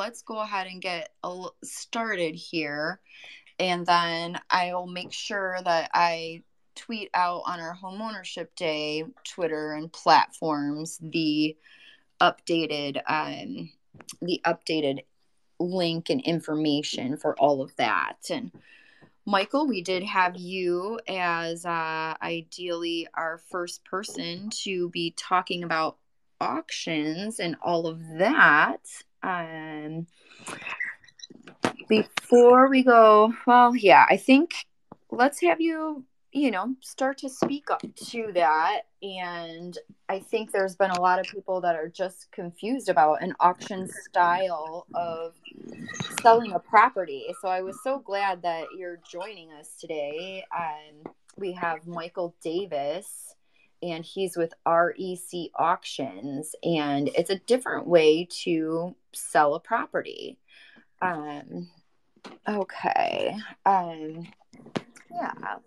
let's go ahead and get started here. And then I'll make sure that I tweet out on our Homeownership Day Twitter and platforms updated the updated link and information for all of that. And Michael, we did have you as ideally our first person to be talking about auctions and all of that. Before we go, well, yeah, I think let's have you, start to speak up to that. And I think there's been a lot of people that are just confused about an auction style of selling a property. So I was so glad that you're joining us today. We have Michael Davis, and he's with REC Auctions, and it's a different way to sell a property. Okay. Yeah,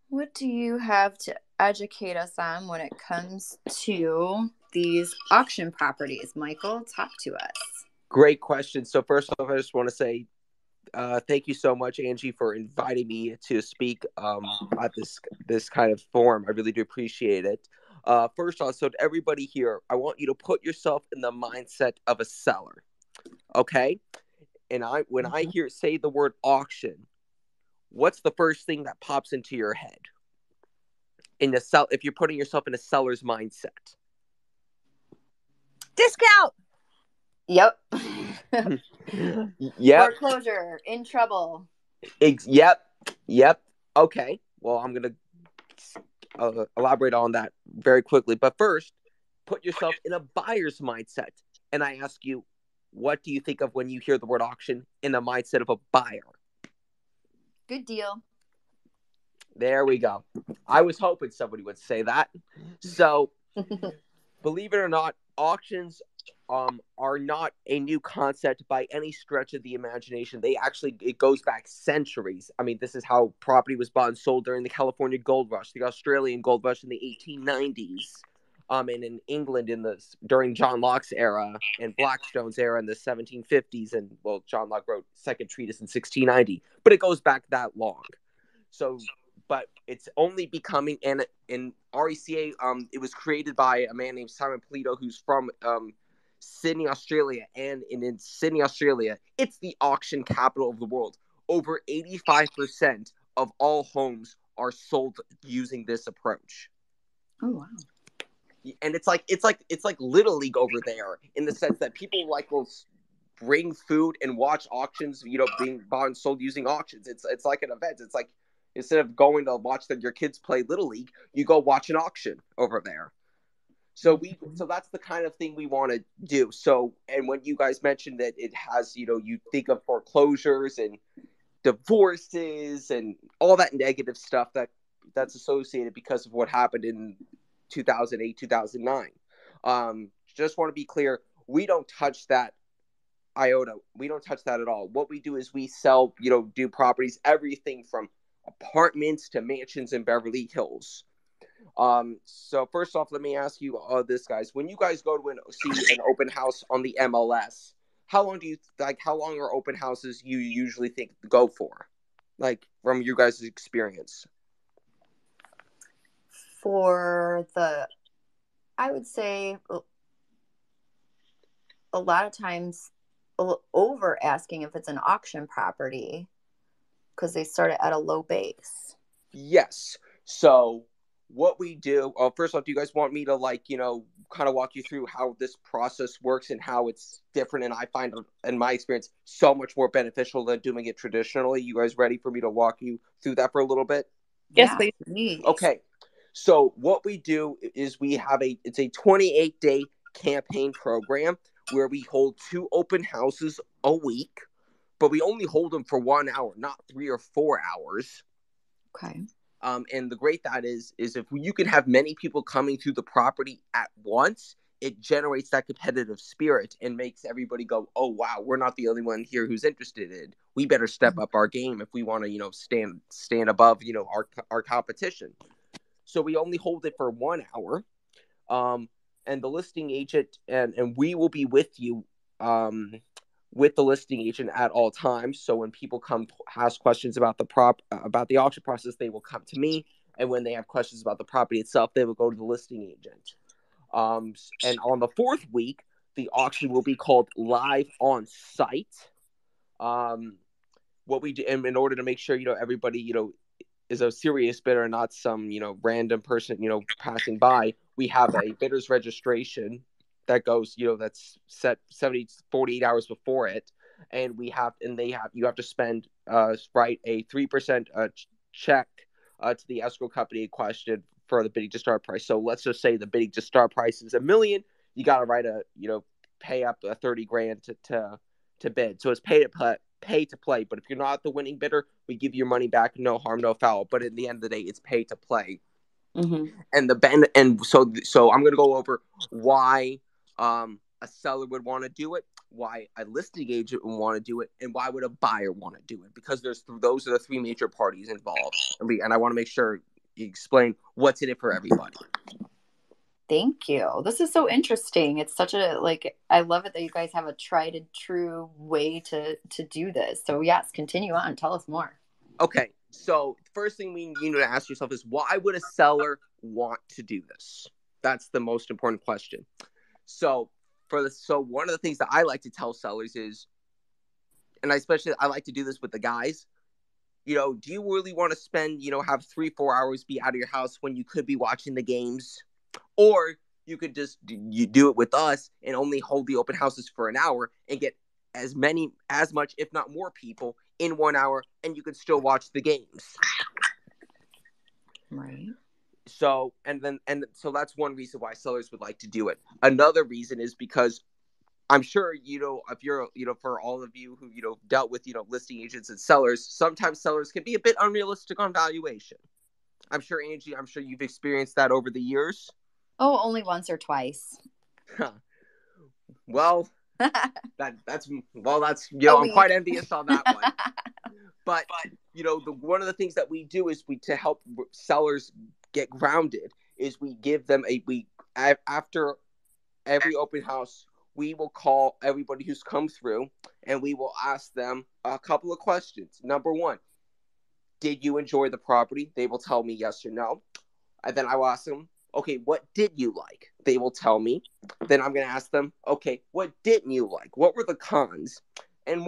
what do you have to educate us on when it comes to these auction properties? Michael, talk to us. Great question. So first off, I just want to say thank you so much, Angie, for inviting me to speak at this kind of forum. I really do appreciate it. First off, so to everybody here, I want you to put yourself in the mindset of a seller, okay? And when I say the word auction, what's the first thing that pops into your head? If you're putting yourself in a seller's mindset, discount. Yep. Yep. Foreclosure, in trouble. Yep. Okay. Well, I'm going to elaborate on that very quickly. But first, put yourself in a buyer's mindset. And I ask you, what do you think of when you hear the word auction in the mindset of a buyer? Good deal. There we go. I was hoping somebody would say that. So, believe it or not, auctions are not a new concept by any stretch of the imagination. It goes back centuries. I mean, this is how property was bought and sold during the California Gold Rush, the Australian Gold Rush in the 1890s, and in England during John Locke's era and Blackstone's era in the 1750s, and John Locke wrote Second Treatise in 1690. But it goes back that long. So, but it's only becoming in RECA. It was created by a man named Simon Polito, who's from Sydney, Australia, and in Sydney, Australia, it's the auction capital of the world. Over 85% of all homes are sold using this approach. Oh wow! And it's like Little League over there, in the sense that people will bring food and watch auctions, being bought and sold using auctions. It's like an event. It's like, instead of going to watch your kids play Little League, you go watch an auction over there. So that's the kind of thing we want to do. So, and when you guys mentioned that it has, you think of foreclosures and divorces and all that negative stuff that's associated because of what happened in 2008, 2009. Just want to be clear, we don't touch that iota. We don't touch that at all. What we do is we sell, do properties, everything from apartments to mansions in Beverly Hills. So first off, let me ask you this, guys. When you guys go to see an open house on the MLS, how long are open houses you usually think go for? Like, from you guys' experience? I would say a lot of times over asking if it's an auction property, because they start at a low base. Yes. So what we do, first off, do you guys want me to kind of walk you through how this process works and how it's different? And I find, in my experience, so much more beneficial than doing it traditionally. You guys ready for me to walk you through that for a little bit? Yes, please. Okay. So what we do is it's a 28-day campaign program where we hold 2 open houses a week, but we only hold them for 1 hour, not 3 or 4 hours. Okay. And the great that is if you can have many people coming through the property at once, it generates that competitive spirit and makes everybody go, oh, wow, we're not the only one here who's interested in. We better step up our game if we want to, stand above, our competition. So we only hold it for 1 hour. and the listing agent and we will be with you with the listing agent at all times. So when people come ask questions about about the auction process, they will come to me, and when they have questions about the property itself, they will go to the listing agent. And on the fourth week, the auction will be called live on site. What we do in order to make sure everybody is a serious bidder, not some random person passing by. We have a bidder's registration that goes that's set 48 hours before it, and you have to spend write a 3% check to the escrow company in question for the bidding to start price. So let's just say the bidding to start price is $1 million. You got to write pay up a 30 grand to bid. So it's pay to play. But if you're not the winning bidder, we give you your money back. No harm, no foul. But at the end of the day, it's pay to play. Mm-hmm. And so I'm going to go over why a seller would want to do it, why a listing agent would want to do it, and why would a buyer want to do it? Because those are the three major parties involved, and I want to make sure you explain what's in it for everybody. Thank you. This is so interesting. It's such a I love it that you guys have a tried and true way to do this. So yes, continue on. Tell us more. Okay, so the first thing you need to ask yourself is, why would a seller want to do this? That's the most important question. So one of the things that I like to tell sellers is, and I like to do this with the guys, do you really want to spend, have 3-4 hours be out of your house when you could be watching the games? Or you could just you do it with us and only hold the open houses for an hour and get as much, if not more people in 1 hour, and you could still watch the games. Right. So, so that's one reason why sellers would like to do it. Another reason is because I'm sure, if you're, for all of you who, dealt with, listing agents and sellers, sometimes sellers can be a bit unrealistic on valuation. I'm sure, Angie, you've experienced that over the years. Oh, only once or twice. Well, that's I'm quite envious on that one. But one of the things that we do is to help sellers get grounded is we give them after every open house, we will call everybody who's come through and we will ask them a couple of questions. Number one, did you enjoy the property? They will tell me yes or no. And then I will ask them, okay, what did you like? They will tell me. Then I'm going to ask them, okay, what didn't you like? What were the cons? And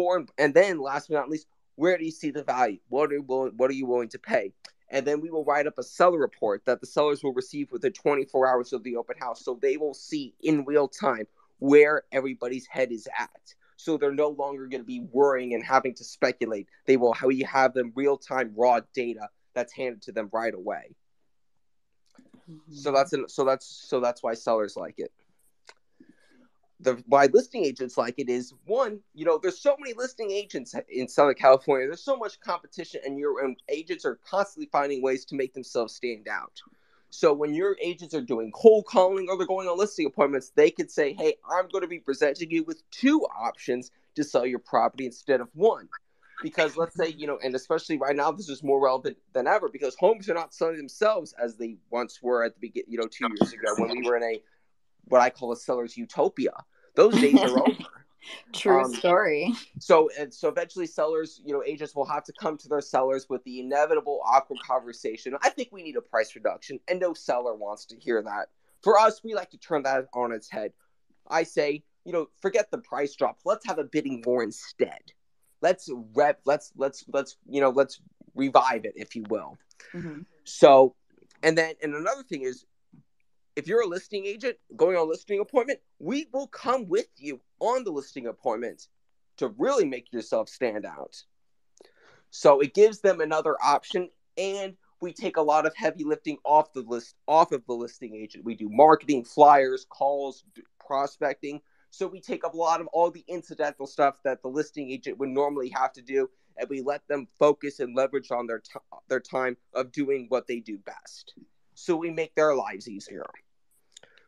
then last but not least, where do you see the value? What are you willing to pay? And then we will write up a seller report that the sellers will receive within 24 hours of the open house. So they will see in real time where everybody's head is at. So they're no longer going to be worrying and having to speculate. We have them real time raw data that's handed to them right away. Mm-hmm. So that's why sellers like it. Why listing agents like it is, one, there's so many listing agents in Southern California. There's so much competition, and agents are constantly finding ways to make themselves stand out. So when your agents are doing cold calling or they're going on listing appointments, they could say, hey, I'm going to be presenting you with 2 options to sell your property instead of 1. Because let's say, and especially right now, this is more relevant than ever because homes are not selling themselves as they once were at the beginning, 2 years ago when we were in what I call a seller's utopia. Those days are over. True story. So eventually sellers, agents will have to come to their sellers with the inevitable awkward conversation. I think we need a price reduction, and no seller wants to hear that. For us, we like to turn that on its head. I say, forget the price drop. Let's have a bidding war instead. Let's revive it, if you will. Mm-hmm. So, and another thing is, if you're a listing agent going on a listing appointment, we will come with you on the listing appointment to really make yourself stand out. So it gives them another option, and we take a lot of heavy lifting off of the listing agent. We do marketing, flyers, calls, prospecting. So we take up a lot of all the incidental stuff that the listing agent would normally have to do, and we let them focus and leverage on their time of doing what they do best. So we make their lives easier.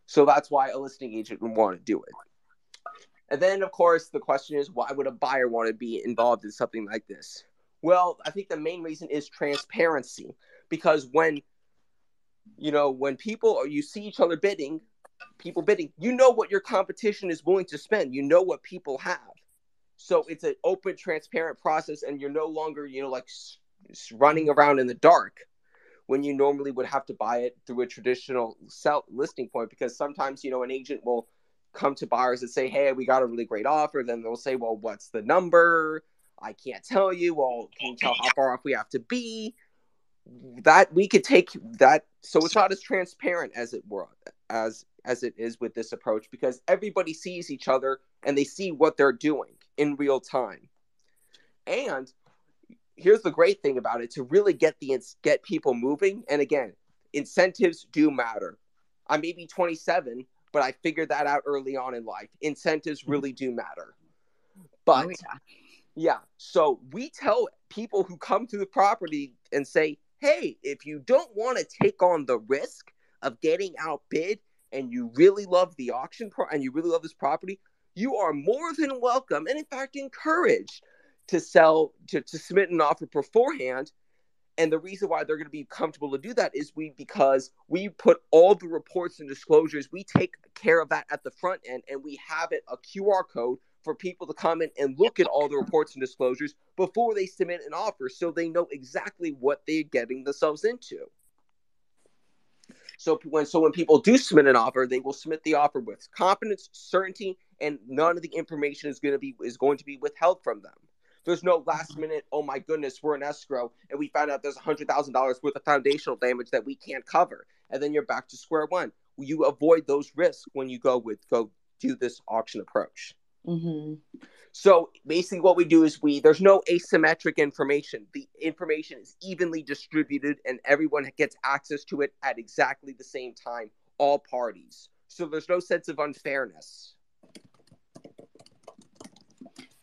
So that's why a listing agent would want to do it. And then, of course, the question is, why would a buyer want to be involved in something like this? Well, I think the main reason is transparency. Because when you see each other bidding, people bidding, you know what your competition is willing to spend. You know what people have. So it's an open, transparent process, and you're no longer, like running around in the dark when you normally would have to buy it through a traditional listing point, because sometimes, an agent will come to buyers and say, hey, we got a really great offer. Then they'll say, well, what's the number? I can't tell you. Well, can you tell how far off we have to be? That we could take that. So it's not as transparent as it were, as it is with this approach, because everybody sees each other and they see what they're doing in real time. And here's the great thing about it: to really get people moving. And again, incentives do matter. I may be 27, but I figured that out early on in life. Incentives really do matter. But yeah, so we tell people who come to the property and say, hey, if you don't want to take on the risk of getting outbid, and you really love the auction and you really love this property, you are more than welcome, and in fact encouraged, to submit an offer beforehand. And the reason why they're going to be comfortable to do that is because we put all the reports and disclosures. We take care of that at the front end, and we have a QR code for people to come in and look at all the reports and disclosures before they submit an offer, so they know exactly what they're getting themselves into. So when people do submit an offer, they will submit the offer with confidence, certainty, and none of the information is going to be withheld from them. There's no last minute, oh my goodness, we're in escrow and we found out there's $100,000 worth of foundational damage that we can't cover, and then you're back to square one. You avoid those risks when you go do this auction approach. Mm-hmm. So basically what we do is there's no asymmetric information. The information is evenly distributed and everyone gets access to it at exactly the same time, all parties. So there's no sense of unfairness.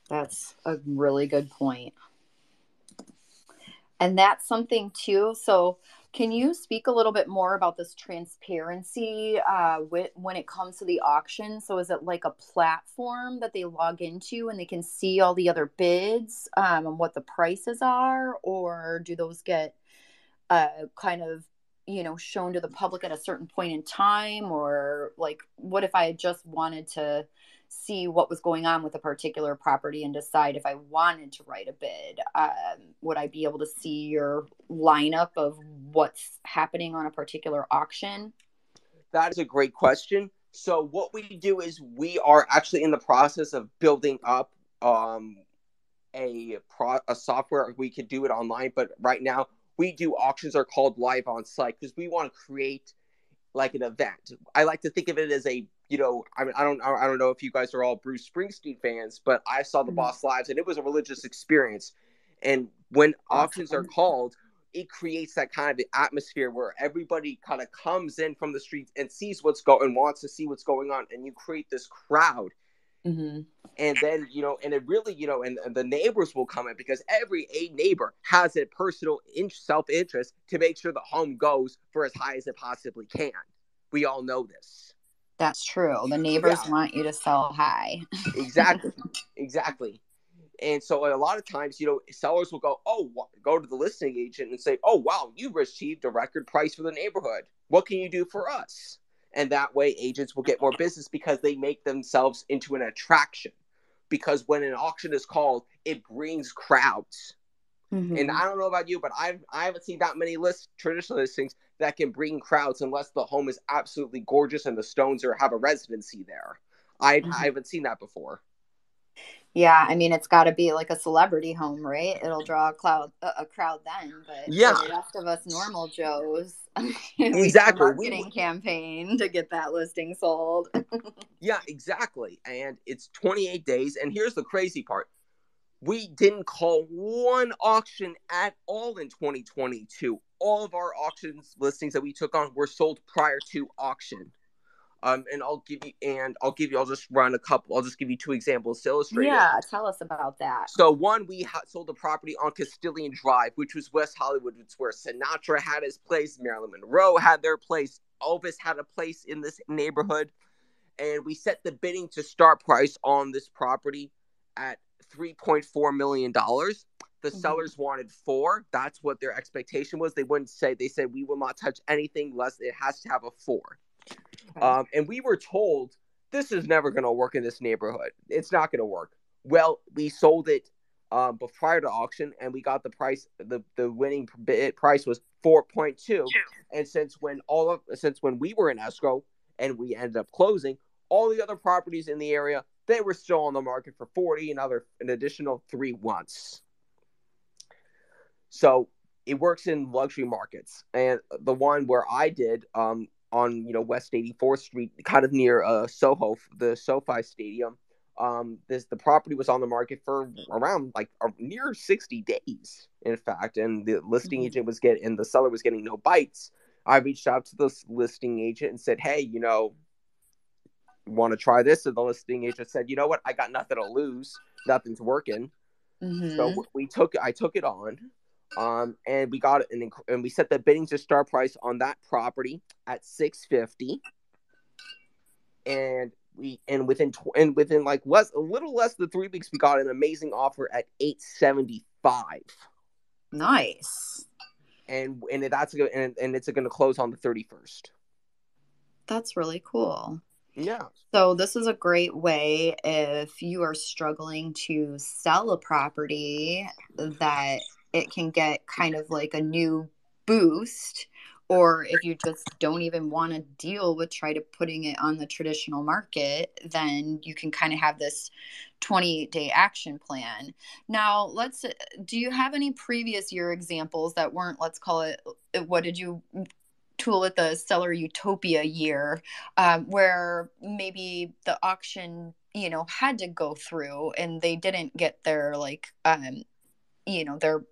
That's a really good point. And that's something too. So can you speak a little bit more about this transparency when it comes to the auction? So is it like a platform that they log into and they can see all the other bids and what the prices are? Or do those get kind of, shown to the public at a certain point in time? Or like, what if I just wanted to see what was going on with a particular property and decide if I wanted to write a bid? Would I be able to see your lineup of what's happening on a particular auction? That is a great question. So what we do is we are actually in the process of building up a software. We could do it online, but right now we do auctions are called live on site, because we want to create like an event. I like to think of it as I don't know if you guys are all Bruce Springsteen fans, but I saw the Boss live and it was a religious experience. And when auctions are called, it creates that kind of atmosphere where everybody kind of comes in from the streets and sees wants to see what's going on, and you create this crowd. Mm-hmm. And then, and it really, and the neighbors will come in, because every neighbor has a personal self-interest to make sure the home goes for as high as it possibly can. We all know this. That's true. The neighbors want you to sell high. Exactly. And so a lot of times, sellers will go to the listing agent and say, oh, wow, you've received a record price for the neighborhood. What can you do for us? And that way agents will get more business, because they make themselves into an attraction. Because when an auction is called, it brings crowds. Mm-hmm. And I don't know about you, but I haven't seen that many traditional listings that can bring crowds unless the home is absolutely gorgeous and the stones have a residency there. I haven't seen that before. Yeah, I mean, it's got to be like a celebrity home, right? It'll draw a crowd then. But for the rest of us normal Joes, exactly, a marketing campaign to get that listing sold. Yeah, exactly. And it's 28 days. And here's the crazy part: we didn't call one auction at all in 2022. All of our auctions listings that we took on were sold prior to auction. And I'll just give you two examples to illustrate it. Yeah, tell us about that. So one, we sold a property on Castilian Drive, which was West Hollywood. It's where Sinatra had his place, Marilyn Monroe had their place, Elvis had a place in this neighborhood. And we set the bidding to start price on this property at $3.4 million. The sellers wanted $4 million. That's what their expectation was. They said we will not touch anything less. It has to have a 4. Okay. And we were told this is never going to work in this neighborhood. It's not going to work. Well, we sold it but prior to auction, and we got the price. The winning bid price was 4.2. And since when we were in escrow and we ended up closing, all the other properties in the area, they were still on the market for 40, an additional 3 once. So it works in luxury markets, and the one where I did on West 84th Street, kind of near Soho, the SoFi Stadium. The property was on the market for around like near 60 days, in fact, and the listing agent and the seller was getting no bites. I reached out to the listing agent and said, "Hey, want to try this?" And the listing agent said, "You know what? I got nothing to lose. Nothing's working." So I took it on. And we got it, and we set the bidding to start price on that property at $650, and within like a little less than 3 weeks, we got an amazing offer at $875. Nice. And that's and it's going to close on the 31st. That's really cool. Yeah. So this is a great way if you are struggling to sell a property that it can get kind of like a new boost, or if you just don't even want to deal with putting it on the traditional market, then you can kind of have this 28-day action plan. Now, do you have any previous year examples that weren't, let's call it, what did you tool it the seller utopia year, where maybe the auction had to go through and they didn't get their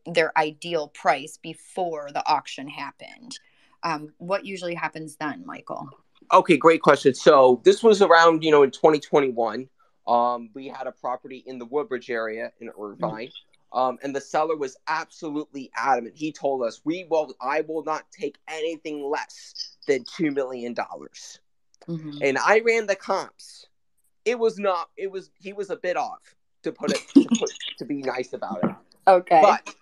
their ideal price before the auction happened? What usually happens then, Michael? Okay, great question. So this was around in 2021. We had a property in the Woodbridge area in Irvine. And the seller was absolutely adamant. He told us, I will not take anything less than $2 million. And I ran the comps. He was a bit off, to be nice about it. Okay. But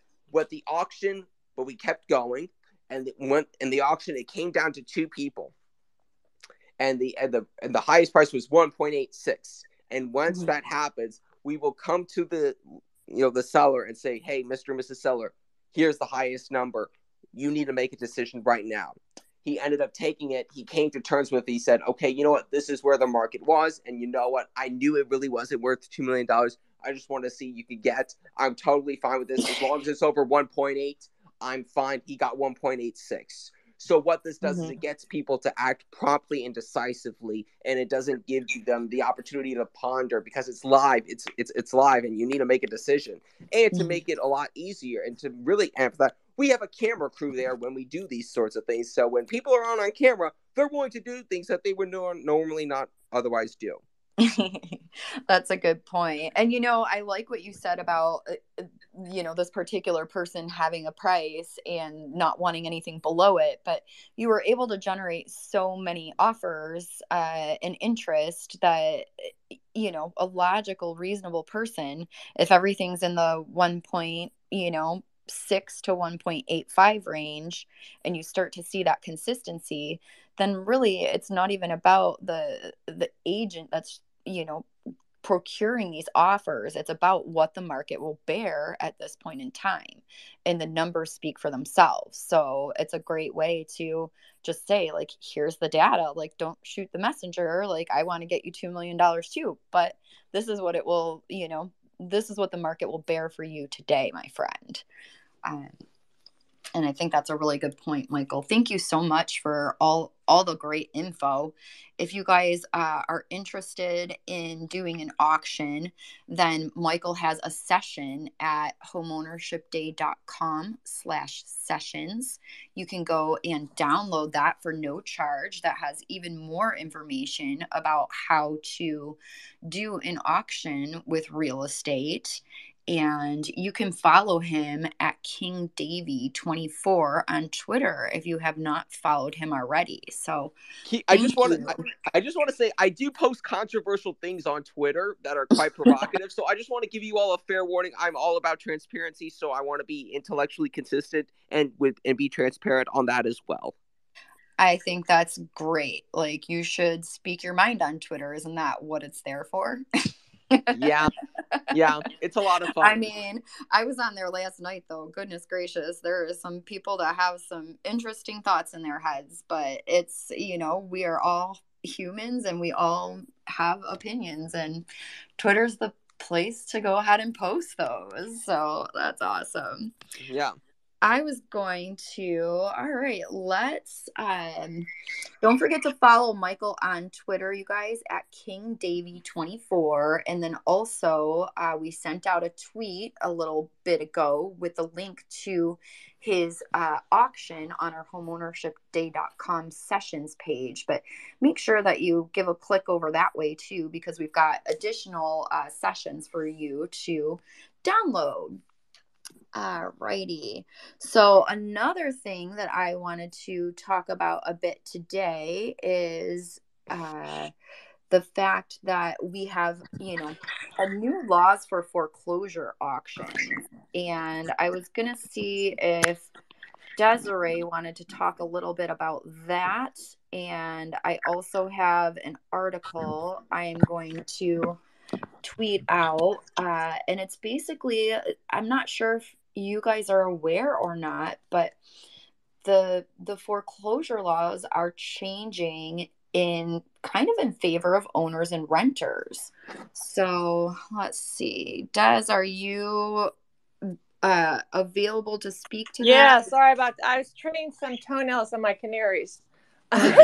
we kept going, and the auction, it came down to 2 people. And the highest price was 1.86. And once that happens, we will come to the seller and say, "Hey, Mr. and Mrs. Seller, here's the highest number. You need to make a decision right now." He ended up taking it. He came to terms with it. He said, "Okay, you know what? This is where the market was. And you know what? I knew it really wasn't worth $2 million. I just want to see you could get. I'm totally fine with this. As long as it's over 1.8, I'm fine." He got 1.86. So what this does is it gets people to act promptly and decisively, and it doesn't give them the opportunity to ponder, because it's live. It's live, and you need to make a decision. And to make it a lot easier and to really amp that, we have a camera crew there when we do these sorts of things. So when people are on camera, they're going to do things that they would normally not otherwise do. That's a good point. And I like what you said about this particular person having a price and not wanting anything below it, but you were able to generate so many offers and interest that a logical, reasonable person, if everything's in the 1.6 to 1.85 range, and you start to see that consistency, then really it's not even about the agent that's procuring these offers. It's about what the market will bear at this point in time, and the numbers speak for themselves. So it's a great way to just say, like, here's the data. Like, don't shoot the messenger. Like, I want to get you $2 million too, but this is what it will, this is what the market will bear for you today, my friend. And I think that's a really good point, Michael. Thank you so much for all the great info. If you guys are interested in doing an auction, then Michael has a session at homeownershipday.com/sessions. You can go and download that for no charge. That has even more information about how to do an auction with real estate. And you can follow him at King Davy 24 on Twitter if you have not followed him already. So I just want to say, I do post controversial things on Twitter that are quite provocative. So I just want to give you all a fair warning. I'm all about transparency, so I want to be intellectually consistent and be transparent on that as well. I think that's great. Like, you should speak your mind on Twitter. Isn't that what it's there for? Yeah, yeah, it's a lot of I fun. mean, I was on there last night, though. Goodness gracious, there is some people that have some interesting thoughts in their heads, but it's, we are all humans and we all have opinions, and Twitter's the place to go ahead and post those. So that's awesome. Yeah. I was going to, all right, don't forget to follow Michael on Twitter, you guys, at KingDavy24. And then also, we sent out a tweet a little bit ago with a link to his auction on our homeownershipday.com sessions page. But make sure that you give a click over that way too, because we've got additional sessions for you to download. Alrighty. So another thing that I wanted to talk about a bit today is the fact that we have, a new laws for foreclosure auctions. And I was going to see if Desiree wanted to talk a little bit about that. And I also have an article I am going to tweet out, and it's basically, I'm not sure if you guys are aware or not, but the foreclosure laws are changing in kind of in favor of owners and renters. So let's see, Des, are you available to speak to that? Yeah, sorry about that. I was trimming some toenails on my canaries. That's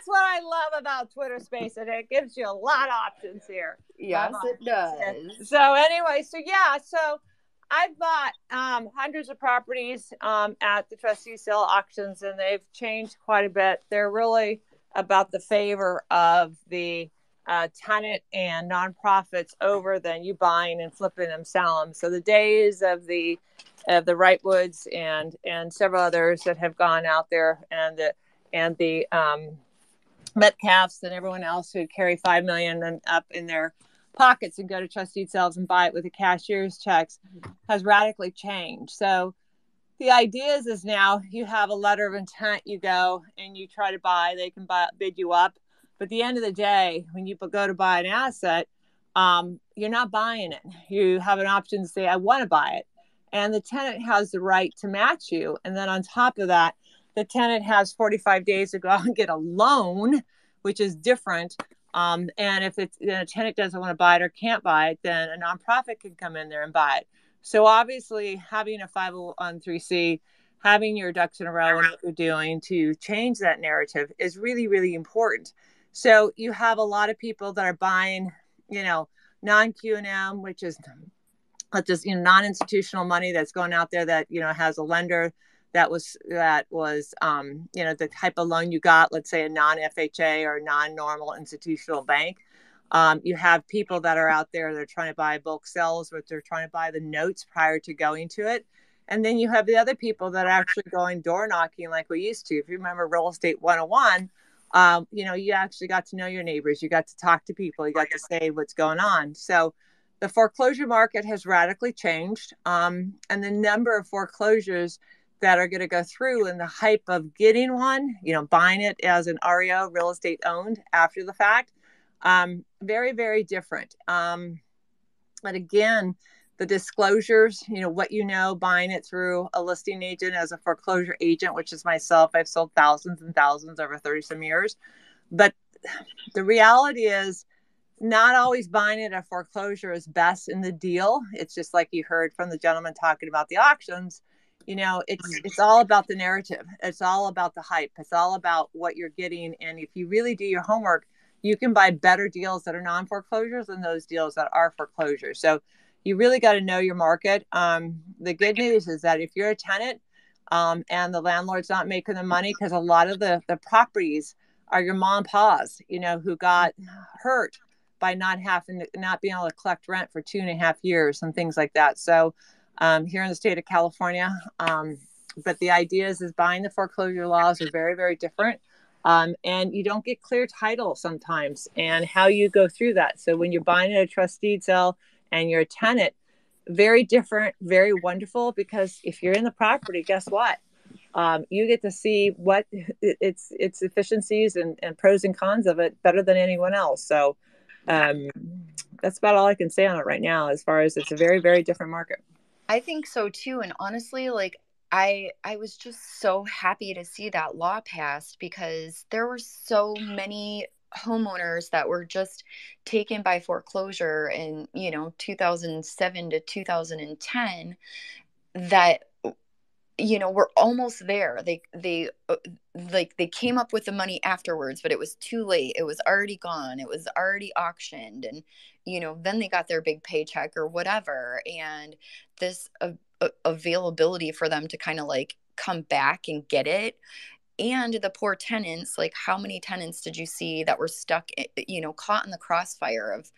what I love about Twitter Spaces. It gives you a lot of options here. Yes, it does. So anyway, so I've bought hundreds of properties at the trustee sale auctions, and they've changed quite a bit. They're really about the favor of the tenant and nonprofits over than you buying and flipping them, selling them. So the days of the Wrightwoods and several others that have gone out there, and the Metcalfs and everyone else who carry $5 million and up in their pockets and go to trustee sales and buy it with the cashier's checks has radically changed. So the idea is now you have a letter of intent, you go and you try to buy, they can bid you up. But at the end of the day, when you go to buy an asset, you're not buying it. You have an option to say, I want to buy it. And the tenant has the right to match you. And then on top of that, the tenant has 45 days to go out and get a loan, which is different. And if a tenant doesn't want to buy it or can't buy it, then a nonprofit can come in there and buy it. So obviously, having a 501(c), having your ducks in a row and what you're doing to change that narrative is really, really important. So you have a lot of people that are buying, non-Q&M, which is just non-institutional money that's going out there that has a lender that was the type of loan you got, let's say a non-FHA or non-normal institutional bank. You have people that are out there that are trying to buy bulk sales, but they're trying to buy the notes prior to going to it. And then you have the other people that are actually going door knocking like we used to. If you remember Real Estate 101, you actually got to know your neighbors. You got to talk to people. You got to say what's going on. So the foreclosure market has radically changed. And the number of foreclosures that are going to go through and the hype of getting one, buying it as an REO, real estate owned after the fact, very, very different. But again, the disclosures, what buying it through a listing agent as a foreclosure agent, which is myself. I've sold thousands and thousands over 30 some years. But the reality is not always buying it at foreclosure is best in the deal. It's just like you heard from the gentleman talking about the auctions. It's all about the narrative. It's all about the hype. It's all about what you're getting. And if you really do your homework, you can buy better deals that are non-foreclosures than those deals that are foreclosures. So you really got to know your market. The good news is that if you're a tenant and the landlord's not making the money, because a lot of the properties are your mom and pa's, who got hurt by not being able to collect rent for 2.5 years and things like that. So here in the state of California, but the idea is buying the foreclosure laws are very, very different. And you don't get clear title sometimes and how you go through that. So when you're buying at a trust deed sale and you're a tenant, very different, very wonderful, because if you're in the property, guess what? You get to see what its efficiencies and pros and cons of it better than anyone else. So um, that's about all I can say on it right now, as far as it's a very, very different market. I think so too. And honestly, like I was just so happy to see that law passed because there were so many homeowners that were just taken by foreclosure in, 2007 to 2010 that we're almost there. They came up with the money afterwards, but it was too late. It was already gone. It was already auctioned, and then they got their big paycheck or whatever. And this availability for them to kind of like come back and get it. And the poor tenants, like how many tenants did you see that were stuck, caught in the crossfire of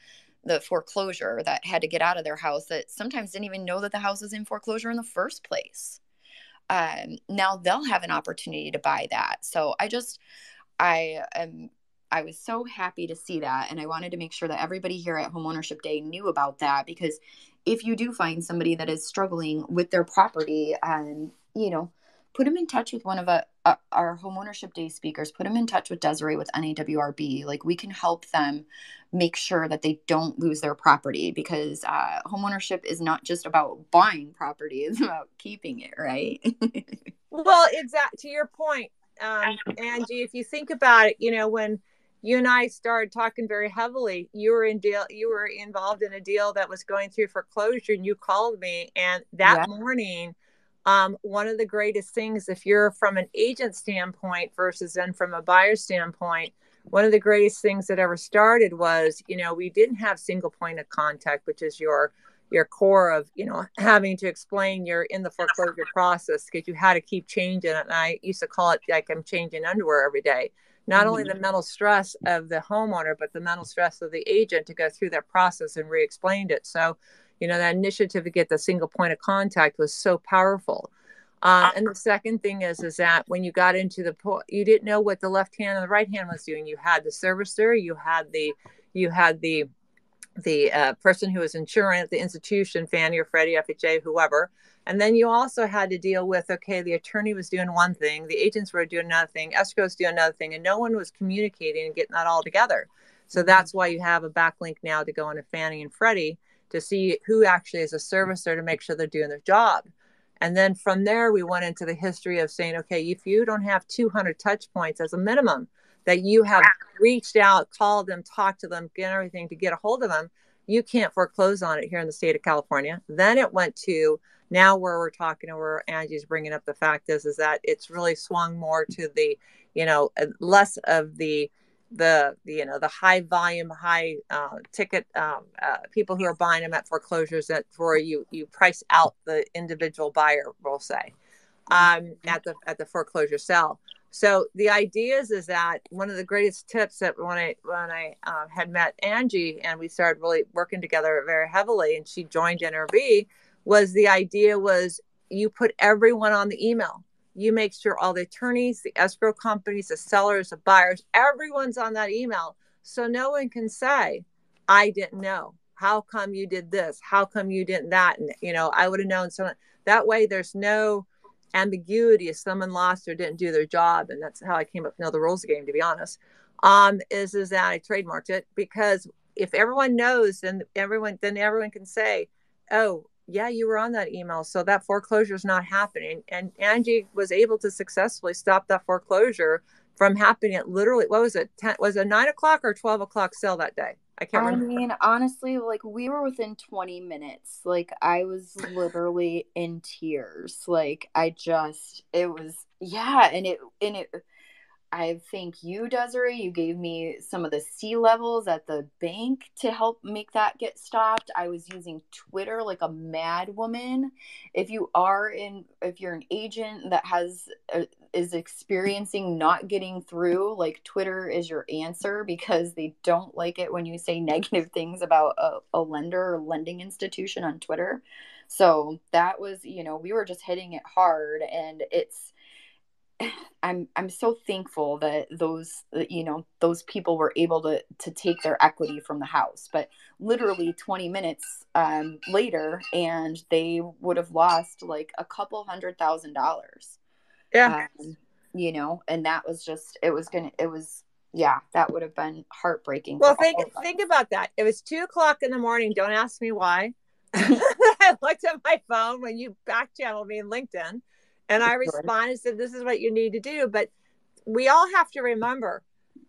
the foreclosure, that had to get out of their house, that sometimes didn't even know that the house was in foreclosure in the first place? Now they'll have an opportunity to buy that. So I am, I was so happy to see that. And I wanted to make sure that everybody here at Homeownership Day knew about that, because if you do find somebody that is struggling with their property, put them in touch with one of our Homeownership Day speakers, put them in touch with Desiree with NAWRB. Like, we can help them make sure that they don't lose their property, because homeownership is not just about buying property, it's about keeping it, right? Well, exactly, to your point, Angie, if you think about it, when you and I started talking very heavily, you were involved in a deal that was going through foreclosure, and you called me. And that Yeah. morning, one of the greatest things, if you're from an agent standpoint versus then from a buyer standpoint, one of the greatest things that ever started was, we didn't have single point of contact, which is your core of, having to explain you're in the foreclosure process, because you had to keep changing it. And I used to call it like I'm changing underwear every day. Not only the mental stress of the homeowner, but the mental stress of the agent to go through that process and re-explained it. So, that initiative to get the single point of contact was so powerful. And the second thing is that when you got into you didn't know what the left hand and the right hand was doing. You had the servicer, you had the person who was insuring the institution, Fannie or Freddie, FHA, whoever. And then you also had to deal with, okay, the attorney was doing one thing, the agents were doing another thing, escrow was doing another thing, and no one was communicating and getting that all together. So that's why you have a backlink now to go into Fannie and Freddie to see who actually is a servicer to make sure they're doing their job. And then from there, we went into the history of saying, okay, if you don't have 200 touch points as a minimum, that you have reached out, called them, talked to them, get everything to get a hold of them, you can't foreclose on it here in the state of California. Then it went to now where we're talking, and where Angie's bringing up the fact is that it's really swung more to the, less of the high volume, high ticket people who are buying them at foreclosures, that for you price out the individual buyer, we'll say, at the foreclosure sale. So the idea is that one of the greatest tips that when I had met Angie and we started really working together very heavily, and she joined NRB, was the idea was you put everyone on the email. You make sure all the attorneys, the escrow companies, the sellers, the buyers, everyone's on that email. So no one can say, I didn't know. How come you did this? How come you didn't that? And, I would have known someone. That way there's no ambiguity if someone lost or didn't do their job. And that's how I came up to know the rules of the game, to be honest, is that I trademarked it, because if everyone knows, then everyone can say, oh, yeah, you were on that email, so that foreclosure is not happening. And Angie was able to successfully stop that foreclosure from happening at literally, what was it? Was it 9 o'clock or 12 o'clock sale that day? I can't remember. I mean, honestly, like, we were within 20 minutes. Like, I was literally in tears. Like, it was, yeah. I thank you, Desiree. You gave me some of the C levels at the bank to help make that get stopped. I was using Twitter like a mad woman. If you're an agent that is experiencing not getting through, like, Twitter is your answer, because they don't like it when you say negative things about a lender or lending institution on Twitter. So that was, we were just hitting it hard, and I'm so thankful that those people were able to take their equity from the house. But literally 20 minutes later, and they would have lost like a couple $100,000. Yeah. And that was just, yeah, that would have been heartbreaking Well, for think all of us. think about that. It was 2:00 in the morning. Don't ask me why. I looked at my phone when you back channeled me in LinkedIn, and I responded, said, "This is what you need to do." But we all have to remember,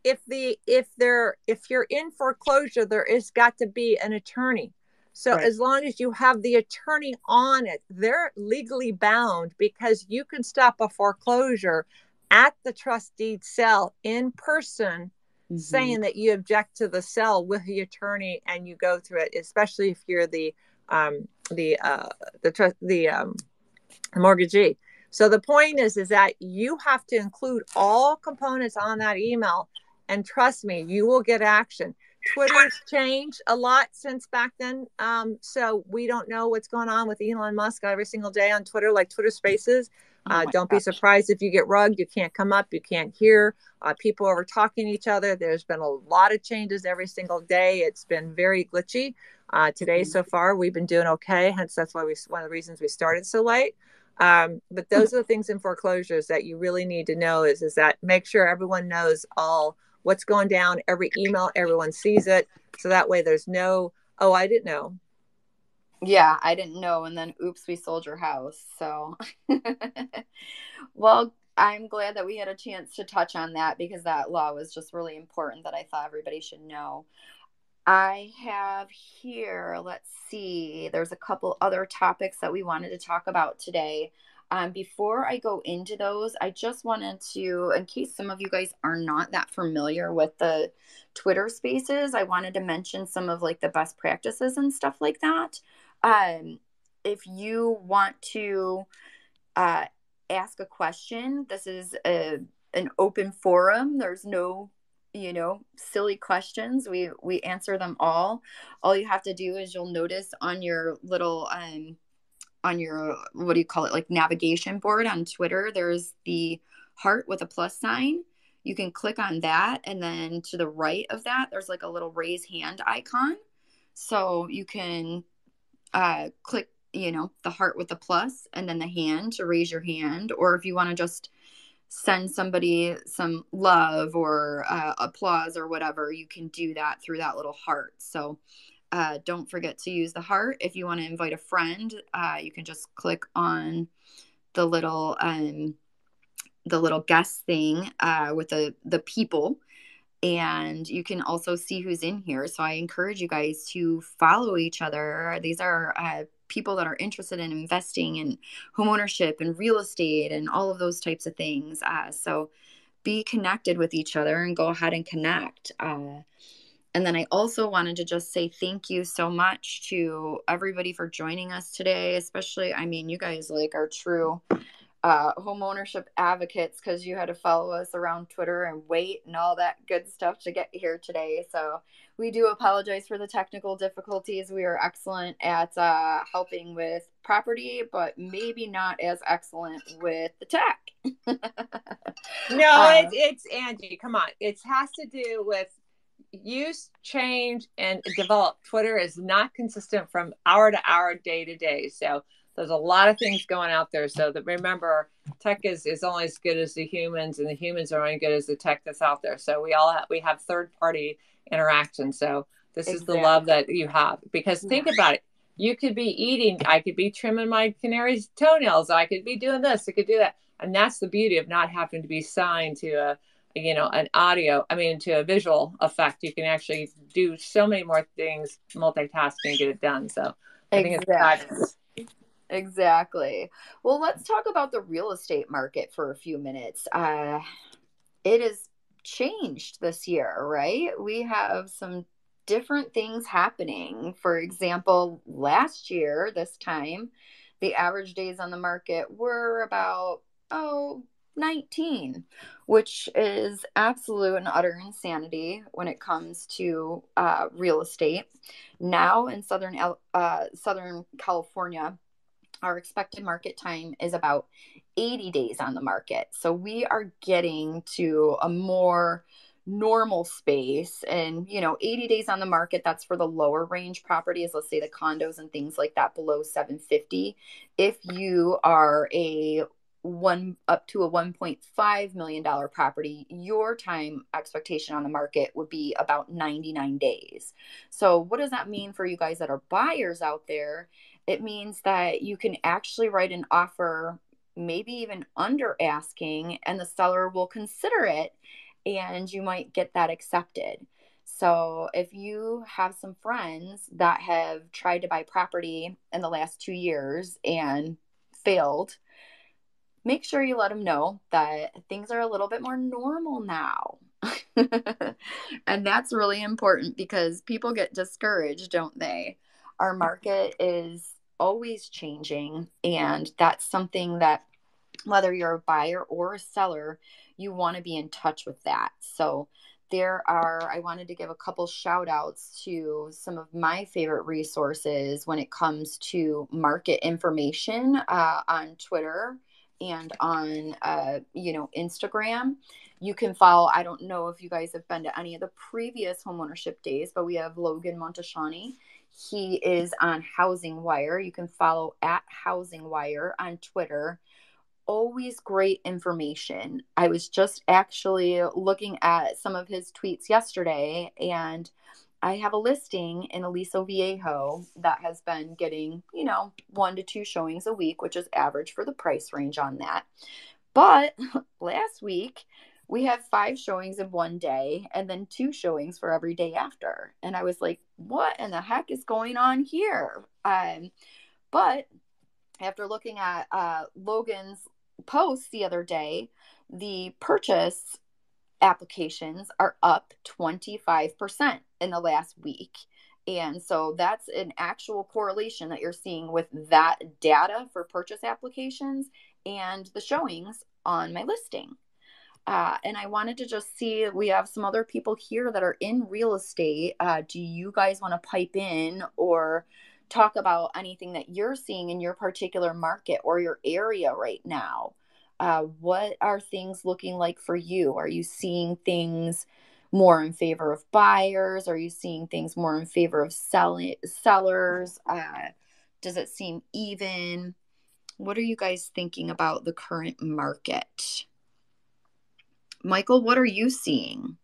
if you're in foreclosure, there is got to be an attorney. So Right. as long as you have the attorney on it, they're legally bound, because you can stop a foreclosure at the trust deed sale in person, saying that you object to the sale with the attorney, and you go through it, especially if you're the mortgagee. So the point is that you have to include all components on that email, and trust me, you will get action. Twitter's changed a lot since back then. So we don't know what's going on with Elon Musk every single day on Twitter, like Twitter Spaces. Don't be surprised if you get rugged. You can't come up. You can't hear. People over talking to each other. There's been a lot of changes every single day. It's been very glitchy. Today, so far, we've been doing okay. Hence, that's why one of the reasons we started so late. But those are the things in foreclosures that you really need to know is that make sure everyone knows all what's going down, every email, everyone sees it. So that way there's no, oh, I didn't know. Yeah, I didn't know. And then, oops, we sold your house. So, well, I'm glad that we had a chance to touch on that, because that law was just really important that I thought everybody should know. I have here, let's see, there's a couple other topics that we wanted to talk about today. Before I go into those, I just wanted to, in case some of you guys are not that familiar with the Twitter Spaces, I wanted to mention some of like the best practices and stuff like that. If you want to ask a question, this is an open forum. There's no silly questions. We answer them all you have to do is, you'll notice on your little on your, what do you call it, like navigation board on Twitter, there's the heart with a plus sign. You can click on that, and then to the right of that there's like a little raise hand icon, so you can click the heart with the plus and then the hand to raise your hand, or if you want to just send somebody some love or applause or whatever, you can do that through that little heart. So don't forget to use the heart. If you want to invite a friend, you can just click on the little guest thing with the people, and you can also see who's in here. So I encourage you guys to follow each other. These are people that are interested in investing in homeownership and real estate and all of those types of things. So be connected with each other and go ahead and connect. And then I also wanted to just say thank you so much to everybody for joining us today, especially, I mean, you guys like are true home ownership advocates, because you had to follow us around Twitter and wait and all that good stuff to get here today. So we do apologize for the technical difficulties. We are excellent at helping with property, but maybe not as excellent with the tech. No, it's Angie. Come on. It has to do with use, change, and develop. Twitter is not consistent from hour to hour, day to day. So there's a lot of things going out there. So that, remember, tech is only as good as the humans, and the humans are only good as the tech that's out there. So we have third party interaction. So this is the love that you have, because think about it. You could be eating. I could be trimming my canary's toenails. I could be doing this. I could do that. And that's the beauty of not having to be signed to to a visual effect. You can actually do so many more things, multitasking, and get it done. So I think it's fabulous. Exactly. Well, let's talk about the real estate market for a few minutes. It has changed this year, right? We have some different things happening. For example, last year, this time, the average days on the market were about, 19, which is absolute and utter insanity when it comes to real estate. Now in Southern California, our expected market time is about 80 days on the market. So we are getting to a more normal space, and 80 days on the market, that's for the lower range properties, let's say the condos and things like that below 750. If you are a one up to a $1.5 million property, your time expectation on the market would be about 99 days. So what does that mean for you guys that are buyers out there? It means that you can actually write an offer, maybe even under asking, and the seller will consider it, and you might get that accepted. So if you have some friends that have tried to buy property in the last 2 years and failed, make sure you let them know that things are a little bit more normal now. And that's really important because people get discouraged, don't they? Our market is always changing, and that's something that, whether you're a buyer or a seller, you want to be in touch with that. So I wanted to give a couple shout outs to some of my favorite resources when it comes to market information on Twitter and on, Instagram. You can follow, I don't know if you guys have been to any of the previous homeownership days, but we have Logan Montashani. He is on Housing Wire. You can follow at Housing Wire on Twitter. Always great information. I was just actually looking at some of his tweets yesterday, and I have a listing in Aliso Viejo that has been getting, 1 to 2 showings a week, which is average for the price range on that. But last week, we had 5 showings in one day and then 2 showings for every day after. And I was like, what in the heck is going on here? But after looking at Logan's post the other day, the purchase applications are up 25% in the last week. And so that's an actual correlation that you're seeing with that data for purchase applications and the showings on my listing. And I wanted to just see, we have some other people here that are in real estate. Do you guys want to pipe in or talk about anything that you're seeing in your particular market or your area right now? What are things looking like for you? Are you seeing things more in favor of buyers? Are you seeing things more in favor of sellers? Does it seem even? What are you guys thinking about the current market? Michael, what are you seeing?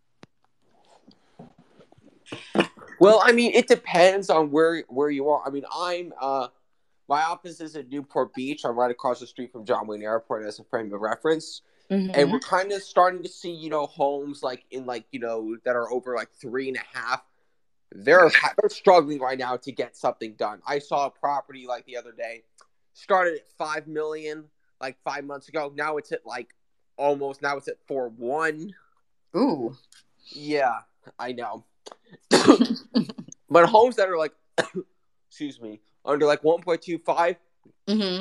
Well, I mean, it depends on where you are. I mean, my office is in Newport Beach. I'm right across the street from John Wayne Airport as a frame of reference. Mm-hmm. And we're kind of starting to see, homes that are over like 3.5. They're struggling right now to get something done. I saw a property like the other day, started at $5 million like 5 months ago. Now it's at like almost. Now it's at 4.1. Ooh. Yeah, I know. But homes that are like, excuse me, under like 1.25,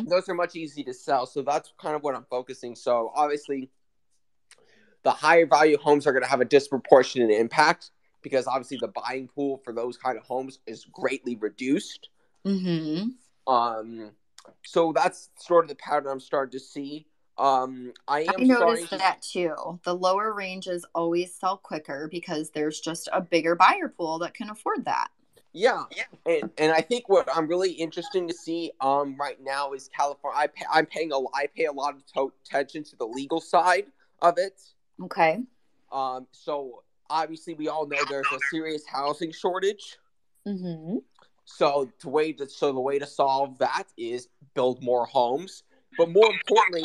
those are much easier to sell. So that's kind of what I'm focusing. So obviously, the higher value homes are going to have a disproportionate impact because obviously the buying pool for those kind of homes is greatly reduced. So that's sort of the pattern I'm starting to see. I noticed that too. The lower ranges always sell quicker because there's just a bigger buyer pool that can afford that. Yeah. And I think what I'm really interesting to see right now is California. I pay a lot of attention to the legal side of it. Okay. So obviously we all know there's a serious housing shortage. So the way to solve that is build more homes. But more importantly,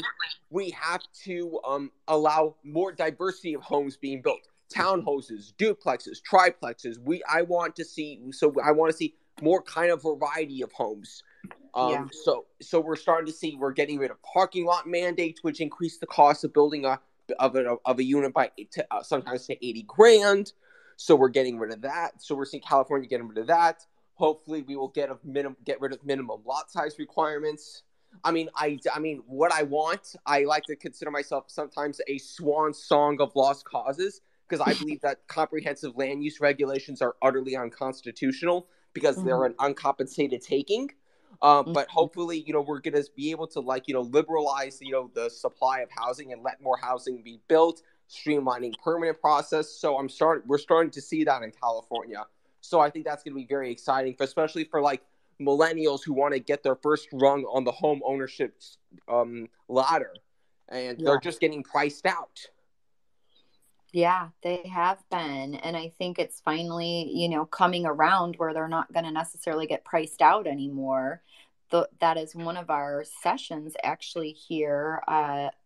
we have to allow more diversity of homes being built. Townhouses, duplexes, triplexes. I want to see more kind of variety of homes. So we're starting to see we're getting rid of parking lot mandates, which increase the cost of building a unit by sometimes to $80,000. So we're getting rid of that. So we're seeing California getting rid of that. Hopefully, we will get rid of minimum lot size requirements. I mean, what I want, I like to consider myself sometimes a swan song of lost causes because I believe that comprehensive land use regulations are utterly unconstitutional because they're an uncompensated taking. But hopefully, we're going to be able to liberalize, the supply of housing and let more housing be built, streamlining permanent process. So we're starting to see that in California. So I think that's going to be very exciting, especially for millennials who want to get their first rung on the home ownership ladder. and Yeah. they're just getting priced out. Yeah, they have been. And I think it's finally, coming around where they're not going to necessarily get priced out anymore. That is one of our sessions actually here.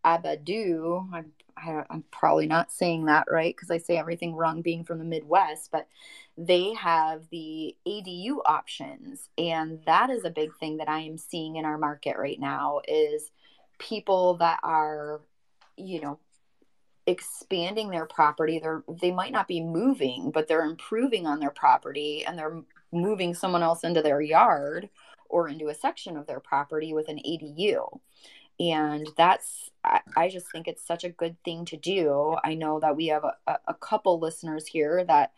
Abadu, I'm probably not saying that right because I say everything wrong being from the Midwest, but they have the ADU options. And that is a big thing that I am seeing in our market right now is people that are, expanding their property. They might not be moving, but they're improving on their property and they're moving someone else into their yard or into a section of their property with an ADU. And I just think it's such a good thing to do. I know that we have a couple listeners here that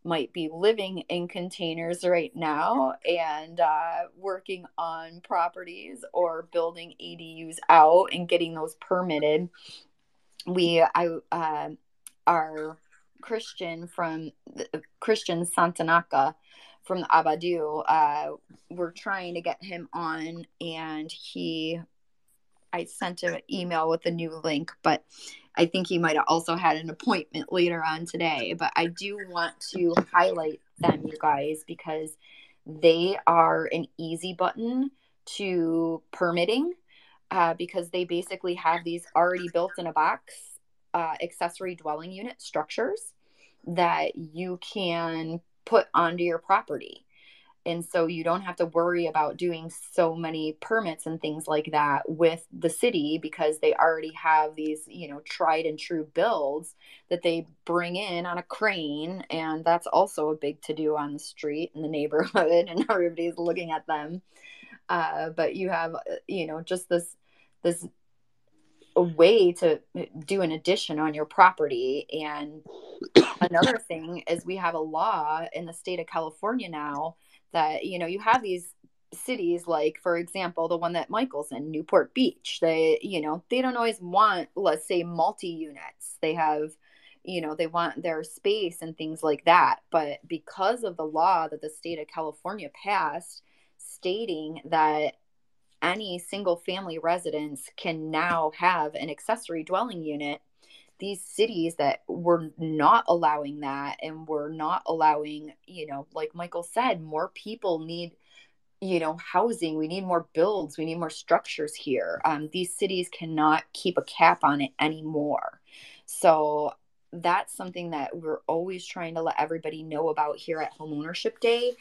might be living in containers right now and working on properties or building ADUs out and getting those permitted. Our Christian Santanaka from the Abadu, we're trying to get him on, and I sent him an email with a new link, but I think he might have also had an appointment later on today. But I do want to highlight them, you guys, because they are an easy button to permitting. Because they basically have these already built in a box accessory dwelling unit structures that you can put onto your property. And so you don't have to worry about doing so many permits and things like that with the city because they already have these, tried and true builds that they bring in on a crane. And that's also a big to do on the street in the neighborhood and everybody's looking at them. But you have, just this a way to do an addition on your property. And another thing is we have a law in the state of California now that, you have these cities like, for example, the one that Michael's in, Newport Beach. They don't always want, let's say, multi-units. They have, they want their space and things like that. But because of the law that the state of California passed stating that any single family residence can now have an accessory dwelling unit, these cities that were not allowing that and were not allowing, like Michael said, more people need, housing. We need more builds. We need more structures here. These cities cannot keep a cap on it anymore. So that's something that we're always trying to let everybody know about here at Homeownership Day.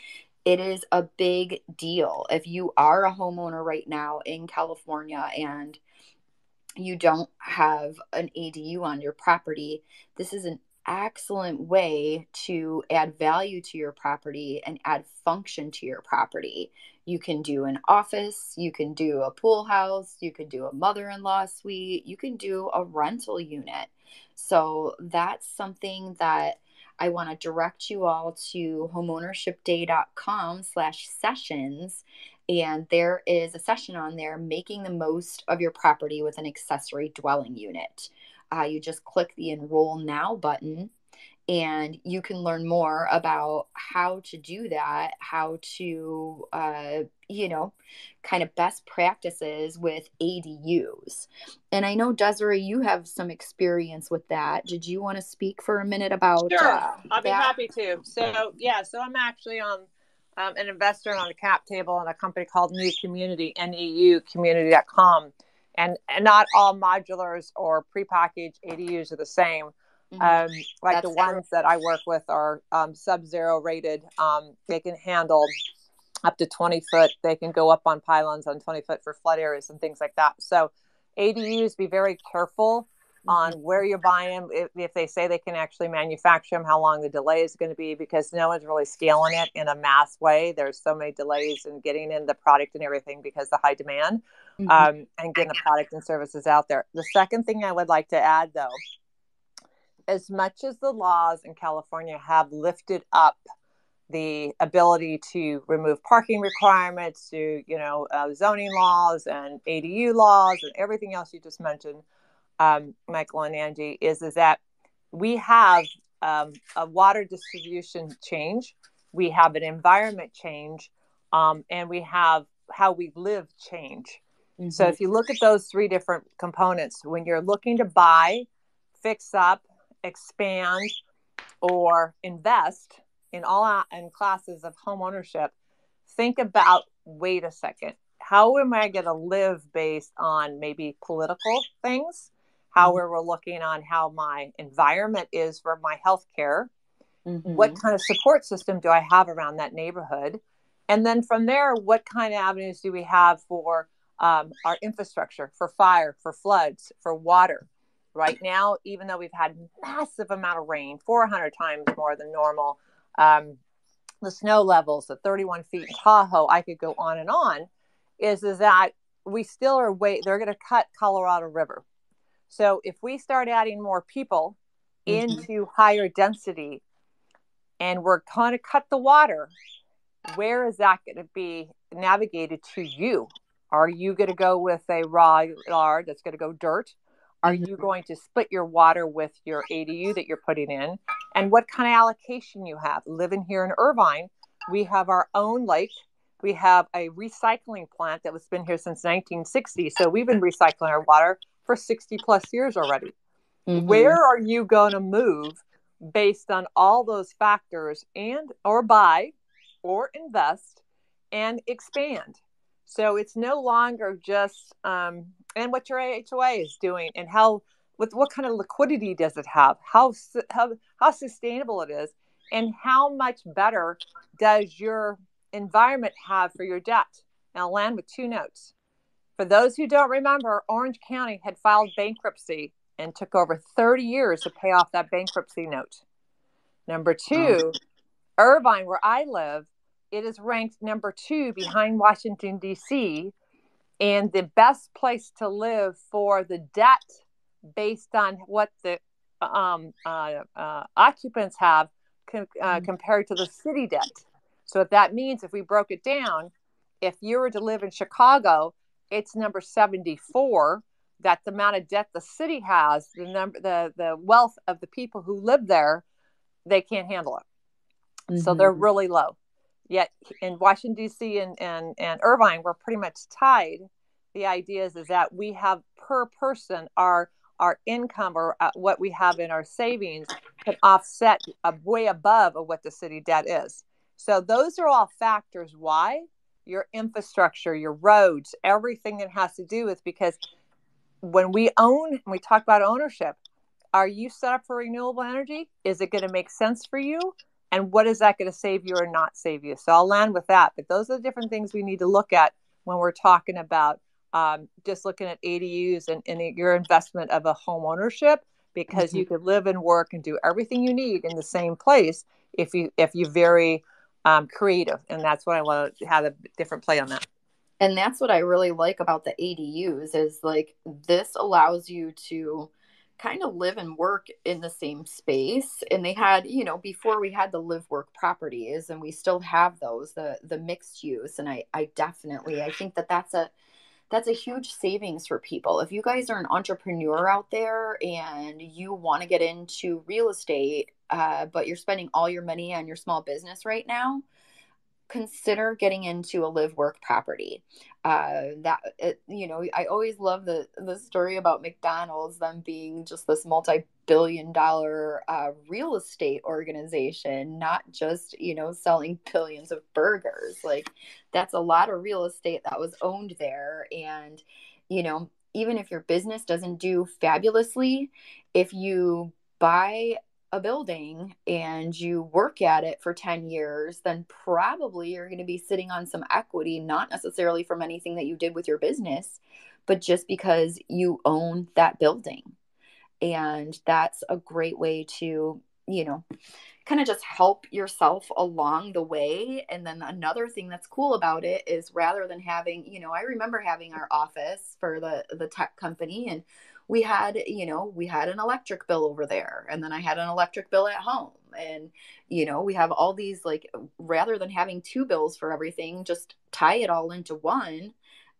It is a big deal. If you are a homeowner right now in California and you don't have an ADU on your property, this is an excellent way to add value to your property and add function to your property. You can do an office, you can do a pool house, you can do a mother-in-law suite, you can do a rental unit. So that's something that I want to direct you all to homeownershipday.com/sessions. And there is a session on there, making the most of your property with an accessory dwelling unit. You just click the enroll now button and you can learn more about how to do that, how to, kind of best practices with ADUs. And I know, Desiree, you have some experience with that. Did you want to speak for a minute about Sure, I'll be that? happy to. So I'm actually on an investor on a cap table in a company called New Community, NEU community.com. And not all modulars or prepackaged ADUs are the same. Mm-hmm. Like the ones that I work with are sub-zero rated. They can handle up to 20 foot. They can go up on pylons on 20 foot for flood areas and things like that. So ADUs, be very careful on where you're buying them. If they say they can actually manufacture them, how long the delay is going to be, because no one's really scaling it in a mass way. There's so many delays in getting in the product and everything because of the high demand, and getting the product and services out there. The second thing I would like to add, though, as much as the laws in California have lifted up the ability to remove parking requirements to, zoning laws and ADU laws and everything else you just mentioned, Michael and Angie, is that we have a water distribution change, we have an environment change, and we have how we live change. So if you look at those three different components, when you're looking to buy, fix up, expand, or invest in all in classes of home ownership, think about, wait a second, how am I going to live based on maybe political things? How we're looking on how my environment is for my health care. What kind of support system do I have around that neighborhood? And then from there, what kind of avenues do we have for our infrastructure, for fire, for floods, for water? Right now, even though we've had massive amount of rain, 400 times more than normal, the snow levels at 31 feet in Tahoe, I could go on, is that we still are they're going to cut Colorado River. So if we start adding more people into higher density and we're going to cut the water, where is that going to be navigated to you? Are you going to go with a raw yard that's going to go dirt? Are you going to split your water with your ADU that you're putting in? And what kind of allocation you have? Living here in Irvine, we have our own lake. We have a recycling plant that has been here since 1960. So we've been recycling our water for 60 plus years already. Where are you going to move based on all those factors, and or buy or invest and expand? So it's no longer just and what your HOA is doing, and what kind of liquidity does it have, how sustainable it is, and how much better does your environment have for your debt. Now, I'll land with two notes. For those who don't remember, Orange County had filed bankruptcy and took over 30 years to pay off that bankruptcy note. Number two, Irvine, where I live, it is ranked number 2 behind Washington, D.C., and the best place to live for the debt based on what the occupants have compared to the city debt. So if that means, if we broke it down, if you were to live in Chicago, it's number 74. That the amount of debt the city has, the wealth of the people who live there, they can't handle it. So they're really low. Yet in Washington, D.C. and Irvine, we're pretty much tied. The idea is that we have per person, our income, or what we have in our savings, can offset way above of what the city debt is. So those are all factors why your infrastructure, your roads, everything that has to do with, because when we talk about ownership, are you set up for renewable energy? Is it going to make sense for you? And what is that going to save you or not save you? So I'll land with that. But those are the different things we need to look at when we're talking about just looking at ADUs and your investment of a home ownership, because you could live and work and do everything you need in the same place if you're very creative. And that's what I want to have a different play on that. And that's what I really like about the ADUs, is like, this allows you to kind of live and work in the same space. And they had, before we had the live work properties, and we still have those, the mixed use. And I think that's a huge savings for people. If you guys are an entrepreneur out there and you want to get into real estate, but you're spending all your money on your small business right now, consider getting into a live work property. I always love the story about McDonald's, them being just this multi-billion-dollar real estate organization, not just selling billions of burgers. Like, that's a lot of real estate that was owned there. And even if your business doesn't do fabulously, if you buy a building and you work at it for 10 years, then probably you're going to be sitting on some equity, not necessarily from anything that you did with your business, but just because you own that building. And that's a great way to, kind of just help yourself along the way. And then another thing that's cool about it is, rather than having, I remember having our office for the tech company, and we had an electric bill over there, and then I had an electric bill at home, and we have all these, like, rather than having 2 bills for everything, just tie it all into one,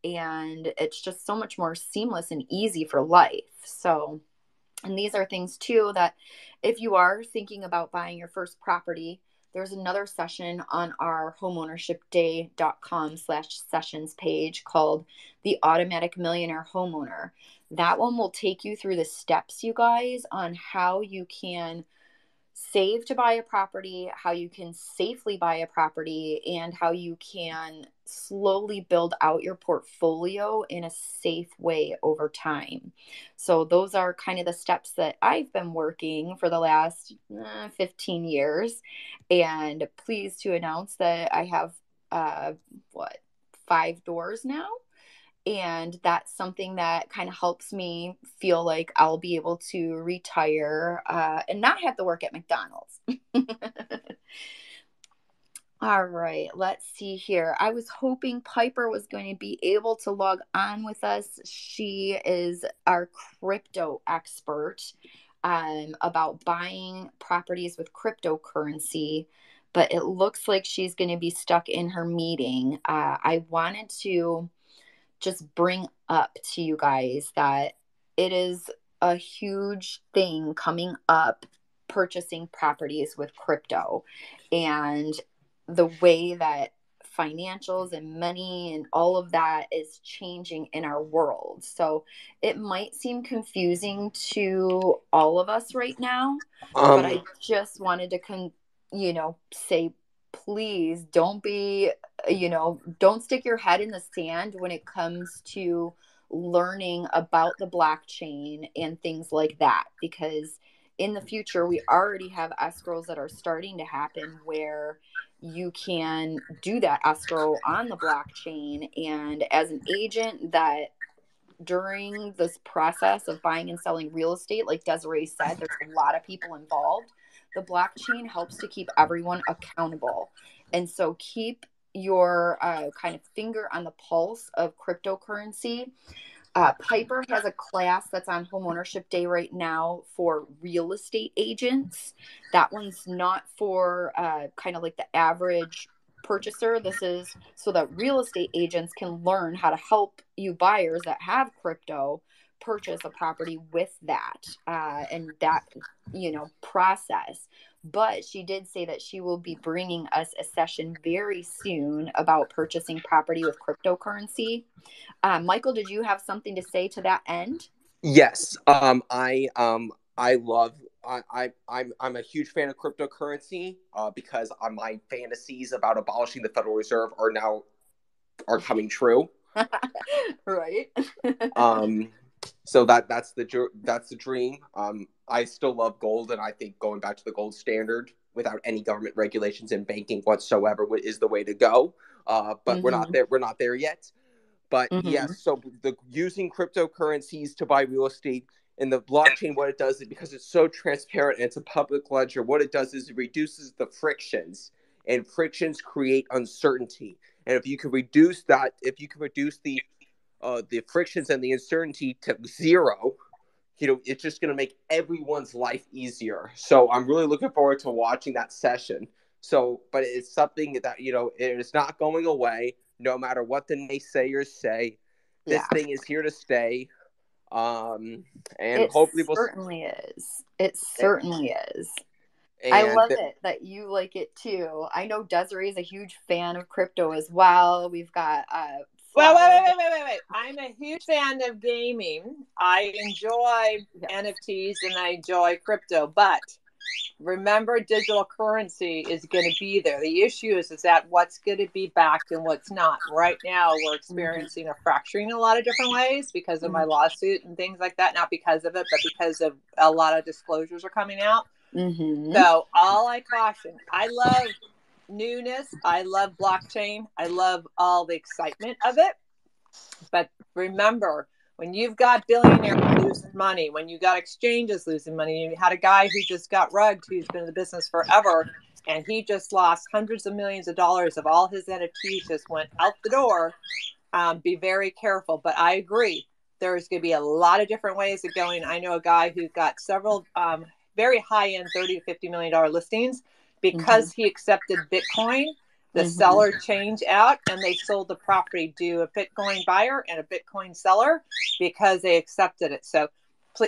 and it's just so much more seamless and easy for life. So, and these are things too that if you are thinking about buying your first property, there's another session on our homeownershipday.com/sessions page called the Automatic Millionaire Homeowner. That one will take you through the steps, you guys, on how you can save to buy a property, how you can safely buy a property, and how you can slowly build out your portfolio in a safe way over time. So those are kind of the steps that I've been working for the last 15 years. And pleased to announce that I have, 5 doors now. And that's something that kind of helps me feel like I'll be able to retire and not have to work at McDonald's. All right, let's see here. I was hoping Piper was going to be able to log on with us. She is our crypto expert about buying properties with cryptocurrency, but it looks like she's going to be stuck in her meeting. I wanted to just bring up to you guys that it is a huge thing coming up, purchasing properties with crypto, and the way that financials and money and all of that is changing in our world. So it might seem confusing to all of us right now, but I just wanted to say, please don't be, don't stick your head in the sand when it comes to learning about the blockchain and things like that, because in the future, we already have escrows that are starting to happen where you can do that escrow on the blockchain. And as an agent that during this process of buying and selling real estate, like Desiree said, there's a lot of people involved. The blockchain helps to keep everyone accountable. And so keep your kind of finger on the pulse of cryptocurrency. Piper has a class that's on Homeownership Day right now for real estate agents. That one's not for kind of like the average purchaser. This is so that real estate agents can learn how to help you buyers that have crypto purchase a property with that and that, process. But she did say that she will be bringing us a session very soon about purchasing property with cryptocurrency. Michael, did you have something to say to that end? Yes. I love. I'm a huge fan of cryptocurrency because my fantasies about abolishing the Federal Reserve are coming true. Right. So that's the dream. I still love gold, and I think going back to the gold standard without any government regulations in banking whatsoever is the way to go. But we're not there. We're not there yet. But yes, so using cryptocurrencies to buy real estate and the blockchain, what it does is because it's so transparent and it's a public ledger, what it does is it reduces the frictions, and frictions create uncertainty. And if you can reduce the frictions and the uncertainty to zero, it's just going to make everyone's life easier. So I'm really looking forward to watching that session. So, but it's something that, it is not going away no matter what the naysayers say. This thing is here to stay. And it hopefully certainly is. It certainly is. I love it that you like it too. I know Desiree is a huge fan of crypto as well. We've got Wait. I'm a huge fan of gaming. I enjoy NFTs and I enjoy crypto, but remember, digital currency is going to be there. The issue is that what's going to be backed and what's not. Right now, we're experiencing a fracturing in a lot of different ways because of my lawsuit and things like that. Not because of it, but because of a lot of disclosures are coming out. So all I caution, I love newness. I love blockchain. I love all the excitement of it. But remember, when you've got billionaires losing money, when you got exchanges losing money, you had a guy who just got rugged who's been in the business forever, and he just lost hundreds of millions of dollars of all his NFTs just went out the door. Be very careful. But I agree. There's going to be a lot of different ways of going. I know a guy who got several very high-end $30 to $50 million listings because he accepted Bitcoin. The seller changed out and they sold the property to a Bitcoin buyer and a Bitcoin seller because they accepted it. So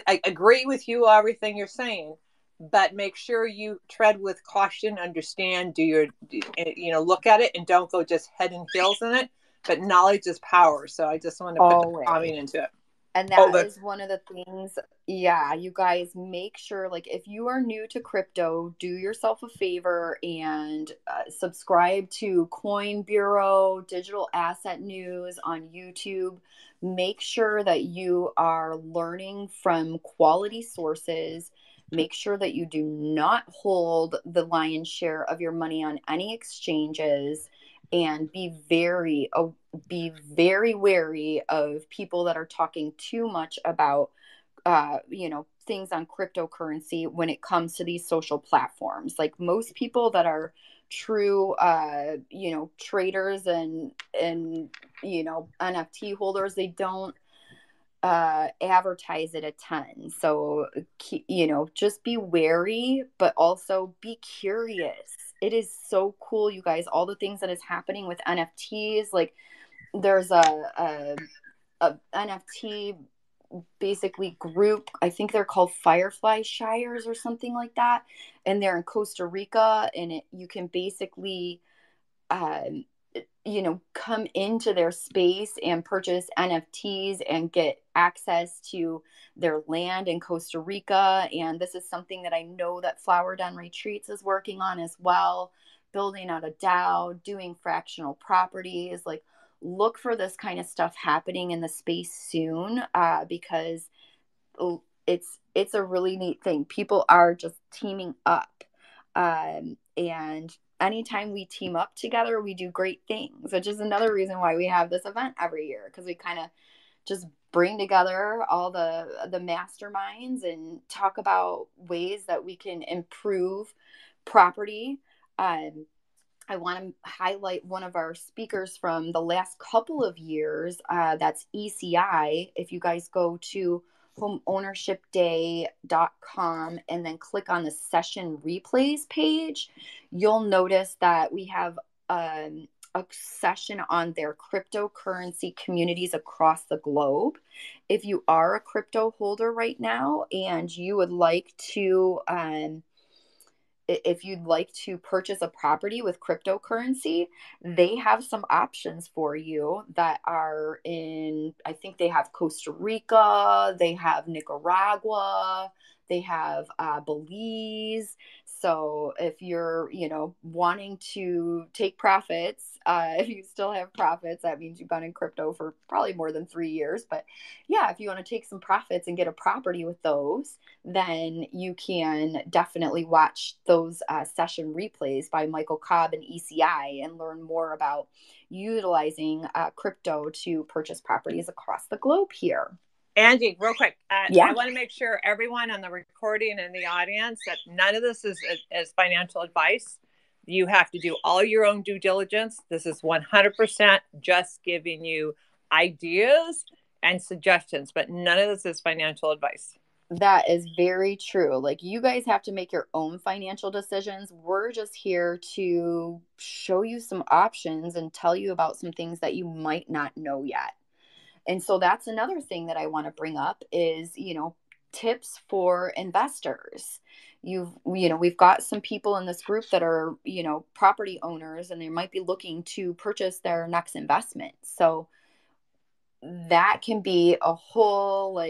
I agree with you, everything you're saying, but make sure you tread with caution, understand, look at it and don't go just head and heels in it, but knowledge is power. So I just want to put the Always. calming into it. And that is one of the things. Yeah, you guys make sure, like, if you are new to crypto, do yourself a favor and subscribe to Coin Bureau, Digital Asset News on YouTube. Make sure that you are learning from quality sources. Make sure that you do not hold the lion's share of your money on any exchanges, and be very wary of people that are talking too much about things on cryptocurrency when it comes to these social platforms. Like, most people that are true traders and NFT holders, they don't advertise it a ton. So just be wary, but also be curious. It is so cool, you guys, all the things that is happening with NFTs. Like, there's a NFT basically group. I think they're called Firefly Shires or something like that, and they're in Costa Rica. And you can basically, come into their space and purchase NFTs and get access to their land in Costa Rica. And this is something that I know that Flower Den Retreats is working on as well, building out a DAO, doing fractional properties. Like, look for this kind of stuff happening in the space soon, because it's a really neat thing. People are just teaming up, and anytime we team up together, we do great things, which is another reason why we have this event every year, because we kind of just bring together all the masterminds and talk about ways that we can improve property. I want to highlight one of our speakers from the last couple of years. That's ECI. If you guys go to homeownershipday.com and then click on the session replays page, you'll notice that we have a session on their cryptocurrency communities across the globe. If you are a crypto holder right now and you would like to if you'd like to purchase a property with cryptocurrency, they have some options for you that are I think they have Costa Rica, they have Nicaragua, they have Belize. So if you're, wanting to take profits, if you still have profits, that means you've been in crypto for probably more than 3 years. But yeah, if you want to take some profits and get a property with those, then you can definitely watch those session replays by Michael Cobb and ECI and learn more about utilizing crypto to purchase properties across the globe here. Angie, real quick, Yeah. I want to make sure everyone on the recording and the audience that none of this is financial advice. You have to do all your own due diligence. This is 100% just giving you ideas and suggestions, but none of this is financial advice. That is very true. Like, you guys have to make your own financial decisions. We're just here to show you some options and tell you about some things that you might not know yet. And so that's another thing that I want to bring up is, tips for investors. We've got some people in this group that are, property owners, and they might be looking to purchase their next investment. So that can be a whole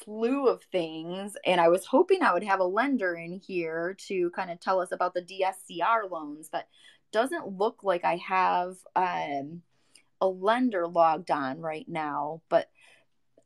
slew of things. And I was hoping I would have a lender in here to kind of tell us about the DSCR loans, but doesn't look like I have a lender logged on right now. But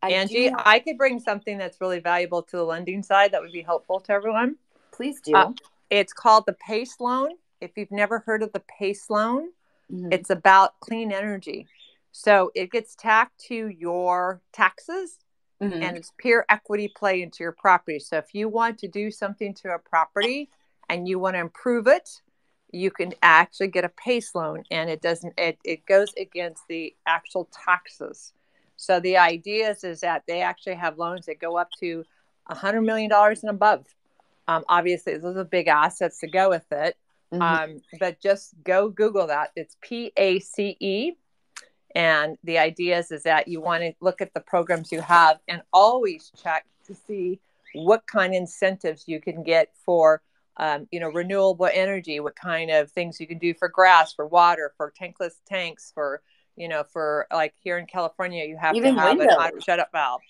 Angie, I could bring something that's really valuable to the lending side that would be helpful to everyone. Please do. It's called the PACE loan. If you've never heard of the PACE loan, it's about clean energy. So it gets tacked to your taxes, and it's pure equity play into your property. So if you want to do something to a property and you want to improve it, you can actually get a PACE loan, and it goes against the actual taxes. So the idea is that they actually have loans that go up to $100 million and above. Obviously, those are big assets to go with it. But just go Google that. It's PACE. And the idea is that you want to look at the programs you have and always check to see what kind of incentives you can get for, renewable energy, what kind of things you can do for grass, for water, for tankless tanks, for, for like here in California, you have to Even have an windows. auto shut up valve,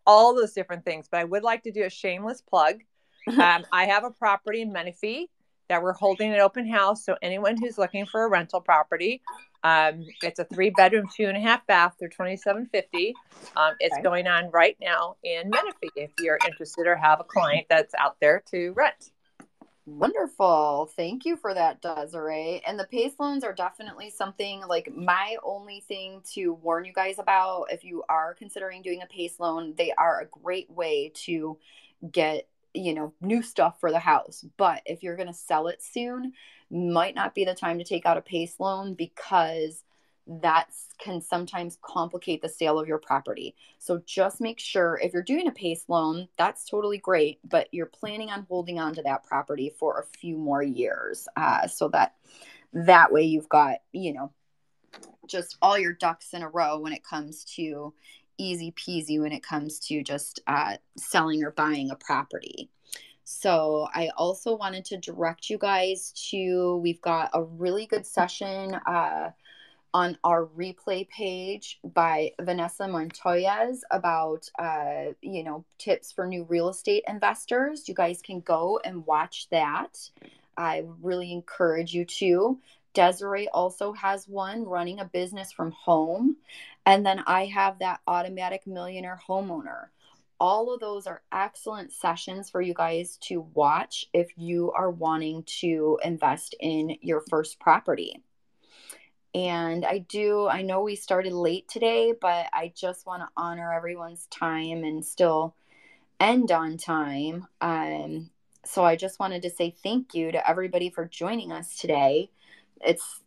all those different things. But I would like to do a shameless plug. I have a property in Menifee that we're holding an open house. So anyone who's looking for a rental property, it's a 3-bedroom, 2.5 bath. They're $2,750. It's Okay. going on right now in Menifee if you're interested or have a client that's out there to rent. Wonderful. Thank you for that, Desiree. And the PACE loans are definitely something, like, my only thing to warn you guys about, if you are considering doing a PACE loan, they are a great way to get, new stuff for the house. But if you're going to sell it soon, might not be the time to take out a PACE loan, because that can sometimes complicate the sale of your property. So just make sure, if you're doing a PACE loan, that's totally great, but you're planning on holding on to that property for a few more years, so that way you've got, just all your ducks in a row when it comes to easy peasy when it comes to just selling or buying a property. So I also wanted to direct you guys to, we've got a really good session on our replay page by Vanessa Montoyas about, tips for new real estate investors. You guys can go and watch that. I really encourage you to. Desiree also has one, running a business from home. And then I have that automatic millionaire homeowner. All of those are excellent sessions for you guys to watch if you are wanting to invest in your first property. And I know we started late today, but I just want to honor everyone's time and still end on time. So I just wanted to say thank you to everybody for joining us today. It's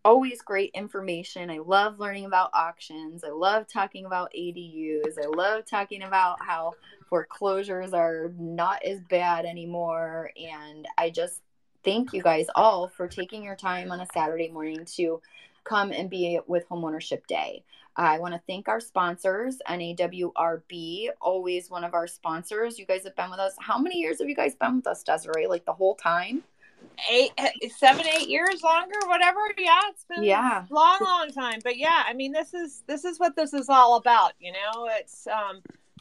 always great information. I love learning about auctions. I love talking about ADUs. I love talking about how foreclosures are not as bad anymore. And I just thank you guys all for taking your time on a Saturday morning to come and be with Homeownership Day. I want to thank our sponsors, NAWRB, always one of our sponsors. You guys have been with us. How many years have you guys been with us, Desiree? Like the whole time? 7, 8 years, longer, whatever. Yeah, it's been Yeah. a long time. But yeah, I mean, this is what this is all about. It's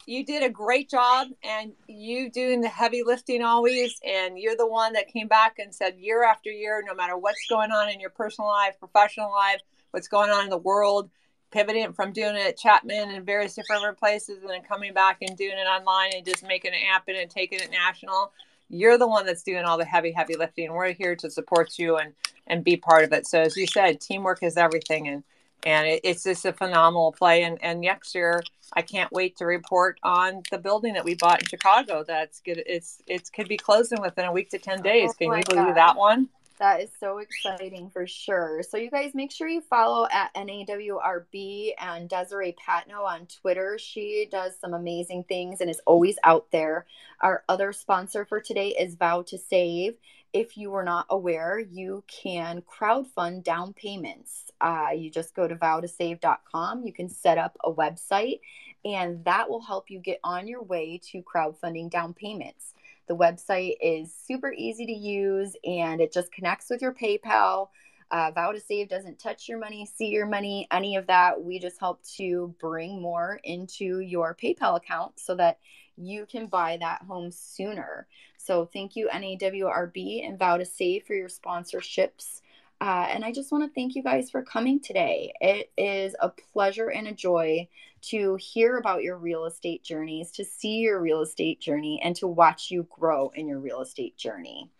you did a great job, and you doing the heavy lifting always, and you're the one that came back and said year after year, no matter what's going on in your personal life, professional life, what's going on in the world, pivoting from doing it at Chapman and various different places, and then coming back and doing it online and just making it happen and taking it national. You're the one that's doing all the heavy lifting. We're here to support you and be part of it. So as you said, teamwork is everything. And it's just a phenomenal play. And next year, I can't wait to report on the building that we bought in Chicago. That's good. It could be closing within a week to 10 days. Can you believe that one? That is so exciting for sure. So you guys make sure you follow at NAWRB and Desiree Patno on Twitter. She does some amazing things and is always out there. Our other sponsor for today is Vow to Save. If you were not aware, you can crowdfund down payments. You just go to vowtosave.com. You can set up a website, and that will help you get on your way to crowdfunding down payments. The website is super easy to use, and it just connects with your PayPal. Vow to Save doesn't touch your money, see your money, any of that. We just help to bring more into your PayPal account so that you can buy that home sooner. So thank you, NAWRB and Vow to Save, for your sponsorships. And I just want to thank you guys for coming today. It is a pleasure and a joy to hear about your real estate journeys, to see your real estate journey, and to watch you grow in your real estate journey.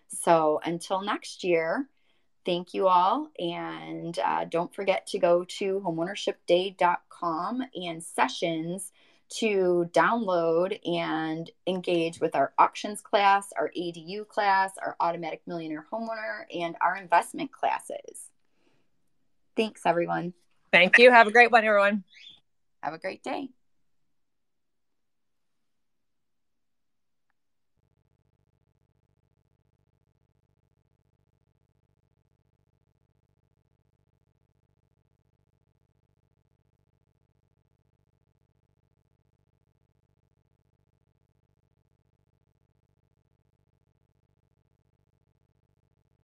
So until next year, thank you all. And don't forget to go to homeownershipday.com and sessions to download and engage with our auctions class, our ADU class, our automatic millionaire homeowner, and our investment classes. Thanks, everyone. Thank you. Have a great one, everyone. Have a great day.